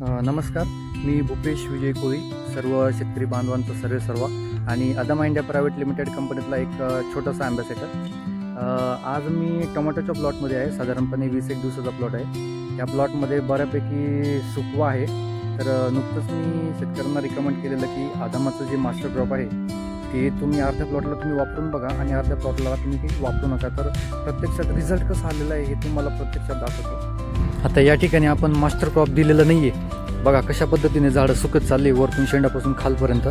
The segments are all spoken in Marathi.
नमस्कार. मी भूपेश विजय कोळी, सर्व शेतकरी बांधवांचं सर्व आणि अदामा इंडिया प्रायव्हेट लिमिटेड कंपनीतला एक छोटासा ॲम्बॅसेडर. आज मी टोमॅटोच्या प्लॉटमध्ये आहे. साधारणपणे 20-1 दिवसाचा प्लॉट आहे. या प्लॉटमध्ये बऱ्यापैकी सुकवा आहे. तर नुकतंच मी शेतकऱ्यांना रिकमेंड केलेलं की अदामाचं जे मास्टर क्रॉप आहे ते तुम्ही अर्ध्या प्लॉटला तुम्ही वापरून बघा आणि अर्ध्या प्लॉटला तुम्ही काही वापरू नका. तर प्रत्यक्षात रिझल्ट कसा आलेला आहे हे तुम्हाला प्रत्यक्षात दाखवतो. आता या ठिकाणी आपण मास्टर क्रॉप दिलेलं नाही आहे. बघा कशा पद्धतीने झाडं सुकत चालली, वरतून शेंडापासून खालपर्यंत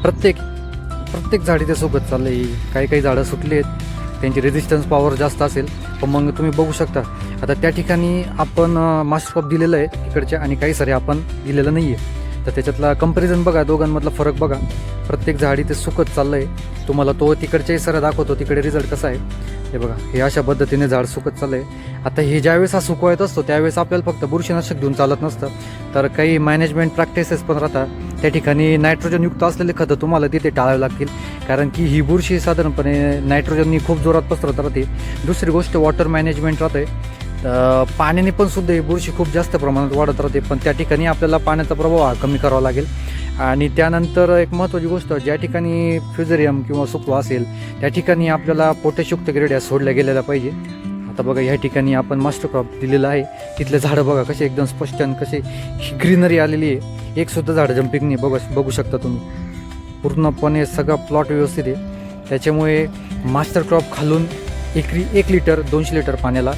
प्रत्येक झाडी ते सुकत चालले. काही झाडं सुकली आहेत, त्यांची रेजिस्टन्स पॉवर जास्त असेल, पण मग तुम्ही बघू शकता आता त्या ठिकाणी आपण मास्टर क्रॉप दिलेलं आहे तिकडच्या आणि काही सारे आपण दिलेलं नाही आहे. तर त्याच्यातला कंपॅरिझन बघा, दोघांमधला फरक बघा. प्रत्येक झाडी ते सुकत चाललं आहे. तुम्हाला तो तिकडच्याही सर दाखवतो तिकडे रिझल्ट कसा आहे. हे बघा, हे अशा पद्धतीने झाड सुकत चाललं आहे. आता हे ज्यावेळेस हा सुकवायत असतो त्यावेळेस आपल्याला फक्त बुरशीनाशक देऊन चालत नसतं, तर काही मॅनेजमेंट प्रॅक्टिसेस पण राहतात. त्या ठिकाणी नायट्रोजनयुक्त असलेले खतं तुम्हाला तिथे टाळावे लागतील, कारण की ही बुरशी साधारणपणे नायट्रोजननी खूप जोरात पसरत राहते. दुसरी गोष्ट वॉटर मॅनेजमेंट राहते. पाण्याने पण सुद्धा ही बुरशी खूप जास्त प्रमाणात वाढत राहते, पण त्या ठिकाणी आपल्याला पाण्याचा प्रभाव कमी करावा लागेल. आणि त्यानंतर एक महत्त्वाची गोष्ट, ज्या ठिकाणी फ्युजेरियम किंवा सुकवा असेल त्या ठिकाणी आपल्याला पोटॅशयुक्त ग्रेड सोडल्या गेलेल्या पाहिजे. आता बघा या ठिकाणी आपण मास्टर क्रॉप दिलेलं आहे. तिथले झाडं बघा कसे एकदम स्पष्ट आणि कसे ग्रीनरी आलेली आहे. एक सुद्धा झाडं जंपिंग नाही, बघू शकता तुम्ही. पूर्णपणे सगळा प्लॉट व्यवस्थित आहे. त्याच्यामुळे मास्टर क्रॉप खालून 1 लिटर 200 लिटर पाण्याला